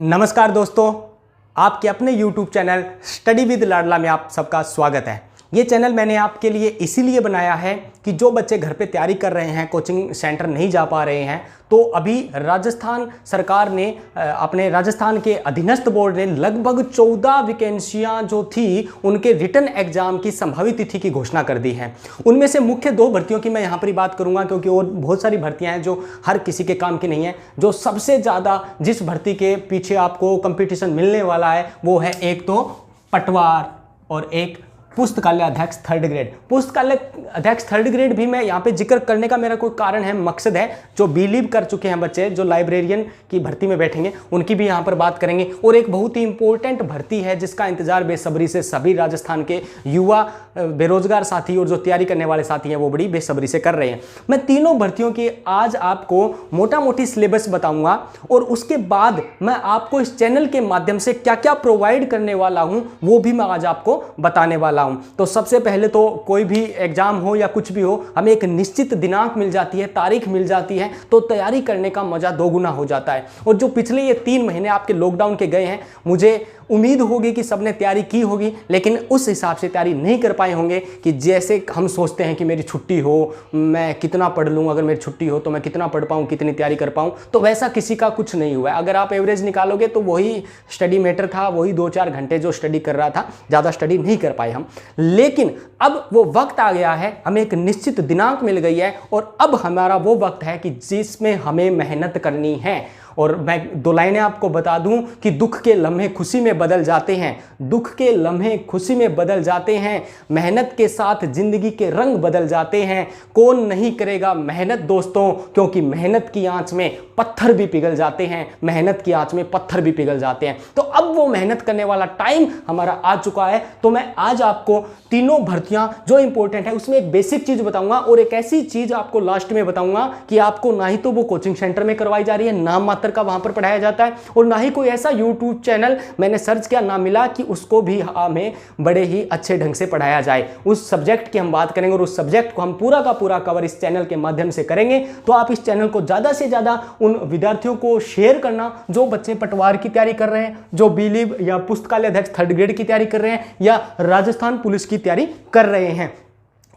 नमस्कार दोस्तों, आपके अपने YouTube चैनल स्टडी विद लाडला में आप सबका स्वागत है। ये चैनल मैंने आपके लिए इसीलिए बनाया है कि जो बच्चे घर पे तैयारी कर रहे हैं, कोचिंग सेंटर नहीं जा पा रहे हैं, तो अभी राजस्थान सरकार ने अपने राजस्थान के अधीनस्थ बोर्ड ने लगभग 14 वैकेंसियां जो थी उनके रिटन एग्जाम की संभावित तिथि की घोषणा कर दी है। उनमें से मुख्य 2 भर्तियों की मैं यहाँ पर ही बात करूँगा, क्योंकि और बहुत सारी भर्तियाँ हैं जो हर किसी के काम की नहीं है। जो सबसे ज़्यादा जिस भर्ती के पीछे आपको कंपटीशन मिलने वाला है वो है एक तो पटवार और एक पुस्तकालय अध्यक्ष 3rd ग्रेड। पुस्तकालय अध्यक्ष 3rd ग्रेड भी मैं यहाँ पे जिक्र करने का मेरा कोई कारण है, मकसद है। जो बिलीव कर चुके हैं बच्चे, जो लाइब्रेरियन की भर्ती में बैठेंगे, उनकी भी यहाँ पर बात करेंगे। और एक बहुत ही इंपॉर्टेंट भर्ती है जिसका इंतजार बेसब्री से सभी राजस्थान के युवा बेरोजगार साथी और जो तैयारी करने वाले साथी हैं वो बड़ी बेसब्री से कर रहे हैं। मैं तीनों भर्तियों की आज आपको मोटा मोटी सिलेबस बताऊंगा और उसके बाद मैं आपको इस चैनल के माध्यम से क्या क्या प्रोवाइड करने वाला हूं वो भी मैं आज आपको बताने वाला हूं। तो सबसे पहले तो कोई भी एग्जाम हो या कुछ भी हो, हमें एक निश्चित दिनांक मिल जाती है, तारीख मिल जाती है, तो तैयारी करने का मजा दोगुना हो जाता है। और जो पिछले ये 3 महीने आपके लॉकडाउन के गए हैं, मुझे उम्मीद होगी कि सबने तैयारी की होगी, लेकिन उस हिसाब से तैयारी नहीं कर पाए होंगे कि जैसे हम सोचते हैं कि मेरी छुट्टी हो, मैं कितना पढ़ लूँ, अगर मेरी छुट्टी हो तो मैं कितना पढ़ पाऊँ, कितनी तैयारी कर पाऊँ। तो वैसा किसी का कुछ नहीं हुआ है। अगर आप एवरेज निकालोगे तो वही स्टडी मैटर था, वही 2-4 घंटे जो स्टडी कर रहा था, ज़्यादा स्टडी नहीं कर पाए हम। लेकिन अब वो वक्त आ गया है, हमें एक निश्चित दिनांक मिल गई है और अब हमारा वो वक्त है कि जिसमें हमें मेहनत करनी है। और मैं 2 लाइनें आपको बता दूं कि दुख के लम्हे खुशी में बदल जाते हैं, दुख के लम्हे खुशी में बदल जाते हैं, मेहनत के साथ जिंदगी के रंग बदल जाते हैं। कौन नहीं करेगा मेहनत दोस्तों, क्योंकि मेहनत की आंच में पत्थर भी पिघल जाते हैं, मेहनत की आंच में पत्थर भी पिघल जाते हैं। तो अब वो मेहनत करने वाला टाइम हमारा आ चुका है। तो मैं आज आपको तीनों भर्तियां जो इंपॉर्टेंट है उसमें एक बेसिक चीज बताऊंगा और एक ऐसी चीज आपको लास्ट में बताऊंगा कि आपको ना ही तो वो कोचिंग सेंटर में करवाई जा रही है, नाम मात्र का वहां पर पढ़ाया जाता है, और ना ही कोई ऐसा यूट्यूब चैनल मैंने सर्च किया ना मिला कि उसको भी हमें बड़े ही अच्छे ढंग से पढ़ाया जाए। उस सब्जेक्ट की हम बात करेंगे और उस सब्जेक्ट को हम पूरा का पूरा कवर इस चैनल के माध्यम से करेंगे। तो आप इस चैनल को ज्यादा से ज्यादा उन विद्यार्थियों को शेयर करना जो बच्चे पटवार की तैयारी कर रहे हैं, जो बिलीव या पुस्तकालय अध्यक्ष 3rd ग्रेड की तैयारी कर रहे हैं या राजस्थान पुलिस की तैयारी कर रहे हैं।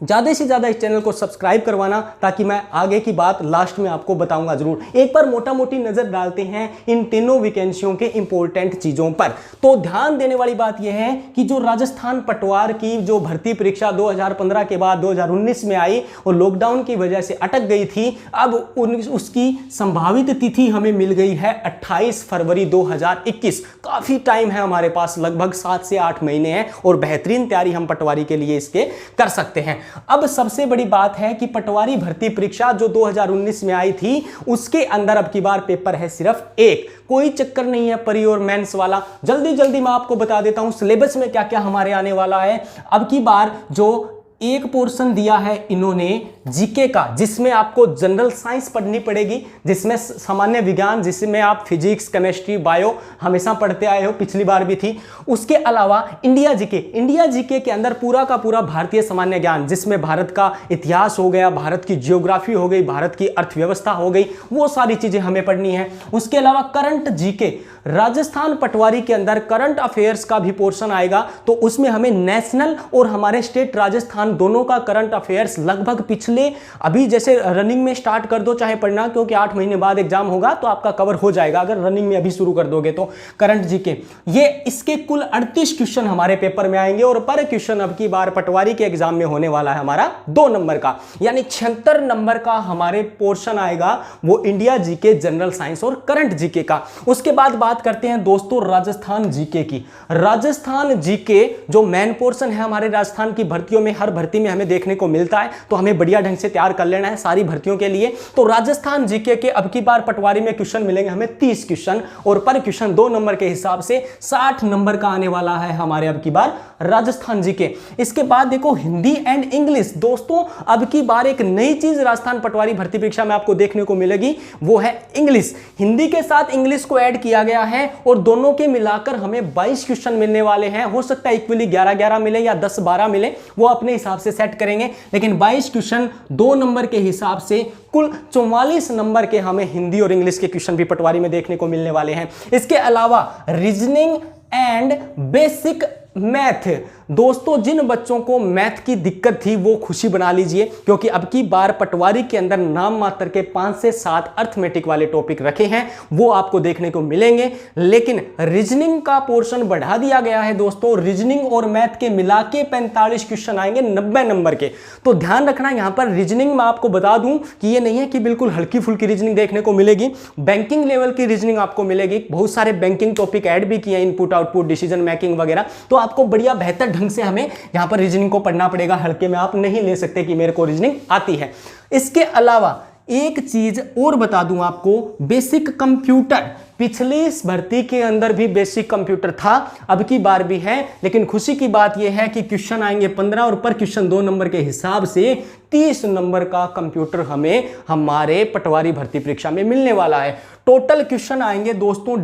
ज़्यादा से ज़्यादा इस चैनल को सब्सक्राइब करवाना, ताकि मैं आगे की बात लास्ट में आपको बताऊंगा जरूर। एक बार मोटा मोटी नज़र डालते हैं इन तीनों वैकेंसियों के इंपॉर्टेंट चीज़ों पर। तो ध्यान देने वाली बात यह है कि जो राजस्थान पटवार की जो भर्ती परीक्षा 2015 के बाद 2019 में आई और लॉकडाउन की वजह से अटक गई थी, अब उसकी संभावित तिथि हमें मिल गई है 28 फरवरी 2021। काफ़ी टाइम है हमारे पास, लगभग 7 से 8 महीने हैं और बेहतरीन तैयारी हम पटवारी के लिए इसके कर सकते हैं। अब सबसे बड़ी बात है कि पटवारी भर्ती परीक्षा जो 2019 में आई थी उसके अंदर अब की बार पेपर है सिर्फ एक। कोई चक्कर नहीं है परी और मेंस वाला। जल्दी जल्दी मैं आपको बता देता हूं सिलेबस में क्या क्या हमारे आने वाला है। अब की बार जो एक पोर्शन दिया है इन्होंने जीके का, जिसमें आपको जनरल साइंस पढ़नी पड़ेगी, जिसमें सामान्य विज्ञान, जिसमें आप फिजिक्स, केमिस्ट्री, बायो हमेशा पढ़ते आए हो, पिछली बार भी थी। उसके अलावा इंडिया जीके के अंदर पूरा का पूरा भारतीय सामान्य ज्ञान, जिसमें भारत का इतिहास हो गया, भारत की जियोग्राफी हो गई, भारत की अर्थव्यवस्था हो गई, वो सारी चीजें हमें पढ़नी है। उसके अलावा करंट जीके, राजस्थान पटवारी के अंदर करंट अफेयर्स का भी पोर्शन आएगा, तो उसमें हमें नेशनल और हमारे स्टेट राजस्थान दोनों का करंट अफेयर्स लगभग पिछले, अभी जैसे रनिंग में स्टार्ट कर दो चाहे पढ़ना, क्योंकि 8 महीने बाद एग्जाम होगा तो आपका कवर हो जाएगा अगर रनिंग में अभी शुरू कर दोगे तो। करंट जीके ये इसके कुल 38 क्वेश्चन हमारे पेपर में आएंगे और पर क्वेश्चन अब की बार पटवारी के एग्जाम में होने वाला है हमारा 2 नंबर का, यानी 76 नंबर का हमारे पोर्शन आएगा, वो इंडिया जीके, जनरल साइंस और करंट जीके का। उसके बाद बात करते हैं दोस्तों राजस्थान जीके की। राजस्थान जीके जो मेन पोर्शन है हमारे राजस्थान की भर्तियों में, हर भर्ती में हमें देखने को मिलता है, तो हमें बढ़िया ढंग से तैयार कर लेना है सारी भर्तियों के लिए। तो राजस्थान जीके के अब की बार पटवारी में क्वेश्चन मिलेंगे हमें 30 क्वेश्चन और पर क्वेश्चन 2 नंबर के हिसाब से 60 नंबर का आने वाला है हमारे अब की बार राजस्थान जीके। इसके बाद देखो हिंदी एंड इंग्लिश। दोस्तों अब की बार एक नई चीज राजस्थान पटवारी भर्ती परीक्षा में आपको देखने को मिलेगी, वो है इंग्लिश। हिंदी के साथ इंग्लिश को ऐड किया गया है और दोनों के मिलाकर हमें 22 क्वेश्चन मिलने वाले हैं। हो सकता है इक्वली 11-11 मिले या 10-12 मिले, वो अपने हिसाब से सेट करेंगे, लेकिन 22 क्वेश्चन 2 नंबर के हिसाब से कुल 44 नंबर के हमें हिंदी और इंग्लिश के क्वेश्चन भी पटवारी में देखने को मिलने वाले हैं। इसके अलावा रीजनिंग एंड बेसिक मैथ, दोस्तों जिन बच्चों को मैथ की दिक्कत थी वो खुशी बना लीजिए, क्योंकि अब की बार पटवारी के अंदर नाम मात्र के 5 से 7 अर्थमेटिक वाले टॉपिक रखे हैं, वो आपको देखने को मिलेंगे। लेकिन रीजनिंग का पोर्शन बढ़ा दिया गया है दोस्तों, रीजनिंग और मैथ के मिला के 45 क्वेश्चन आएंगे 90 नंबर के। तो ध्यान रखना, यहां पर रीजनिंग में आपको बता दूं कि ये नहीं है कि बिल्कुल हल्की फुल्की रीजनिंग देखने को मिलेगी, बैंकिंग लेवल की रीजनिंग आपको मिलेगी। बहुत सारे बैंकिंग टॉपिक ऐड भी किए, इनपुट आउटपुट डिसीजन मेकिंग वगैरह, तो आपको बढ़िया बेहतर ढंग से हमें यहां पर रीजनिंग को पढ़ना पड़ेगा। हल्के में आप नहीं ले सकते कि मेरे को रीजनिंग आती है। इसके अलावा एक चीज और बता दूं आपको, बेसिक कंप्यूटर, पिछली इस भर्ती के अंदर भी बेसिक कंप्यूटर था, अब की बार भी है, लेकिन खुशी की बात यह है कि क्वेश्चन आएंगे 15 और पर क्वेश्चन 2 नंबर के हिसाब से 30 नंबर का कंप्यूटर हमें हमारे पटवारी भर्ती परीक्षा में मिलने वाला है। टोटल क्वेश्चन आएंगे दोस्तों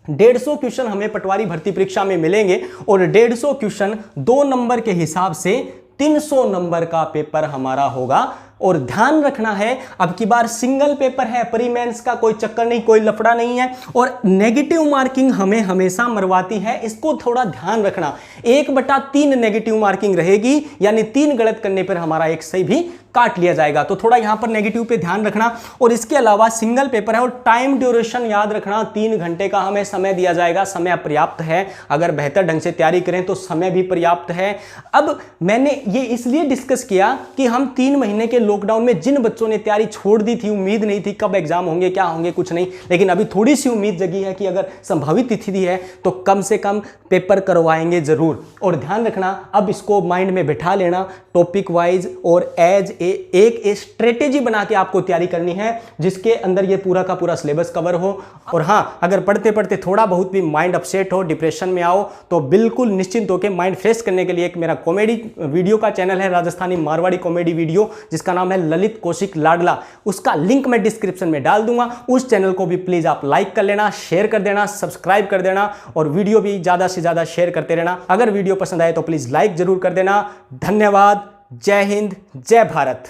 150 क्वेश्चन हमें पटवारी भर्ती परीक्षा में मिलेंगे और 150 क्वेश्चन 2 नंबर के हिसाब से 300 नंबर का पेपर हमारा होगा। और ध्यान रखना है, अब की बार सिंगल पेपर है, प्री मेंस का कोई चक्कर नहीं, कोई लफड़ा नहीं है, और नेगेटिव मार्किंग हमें हमेशा मरवाती है, इसको थोड़ा ध्यान रखना। 1/3 नेगेटिव मार्किंग रहेगी, यानी 3 गलत करने पर हमारा 1 सही भी काट लिया जाएगा, तो थोड़ा यहां पर नेगेटिव पे ध्यान रखना। और इसके अलावा सिंगल पेपर है और टाइम ड्यूरेशन याद रखना, 3 घंटे का हमें समय दिया जाएगा। समय पर्याप्त है, अगर बेहतर ढंग से तैयारी करें तो समय भी पर्याप्त है। अब मैंने ये इसलिए डिस्कस किया कि हम 3 महीने के लॉकडाउन में जिन बच्चों ने तैयारी छोड़ दी थी, उम्मीद नहीं थी कब एग्जाम होंगे, क्या होंगे, कुछ नहीं, लेकिन अभी थोड़ी सी उम्मीद जगी है कि अगर संभावित तिथि है तो कम से कम पेपर करवाएंगे जरूर। और ध्यान रखना, अब इसको माइंड में बिठा लेना, टॉपिक वाइज और एज एक स्ट्रेटेजी बना के आपको तैयारी करनी है, जिसके अंदर ये पूरा का पूरा सिलेबस कवर हो। और हाँ, अगर पढ़ते पढ़ते थोड़ा बहुत भी माइंड अपसेट हो, डिप्रेशन में आओ, तो बिल्कुल निश्चिंत होकर माइंड फ्रेश करने के लिए एक मेरा कॉमेडी वीडियो का चैनल है, राजस्थानी मारवाड़ी कॉमेडी वीडियो, जिसका नाम है ललित कौशिक लाडला, उसका लिंक मैं डिस्क्रिप्शन में डाल दूंगा। उस चैनल को भी प्लीज आप लाइक कर लेना, शेयर कर देना, सब्सक्राइब कर देना, और वीडियो भी ज्यादा से ज्यादा शेयर करते रहना। अगर वीडियो पसंद आए तो प्लीज लाइक जरूर कर देना। धन्यवाद। जय हिंद, जय भारत।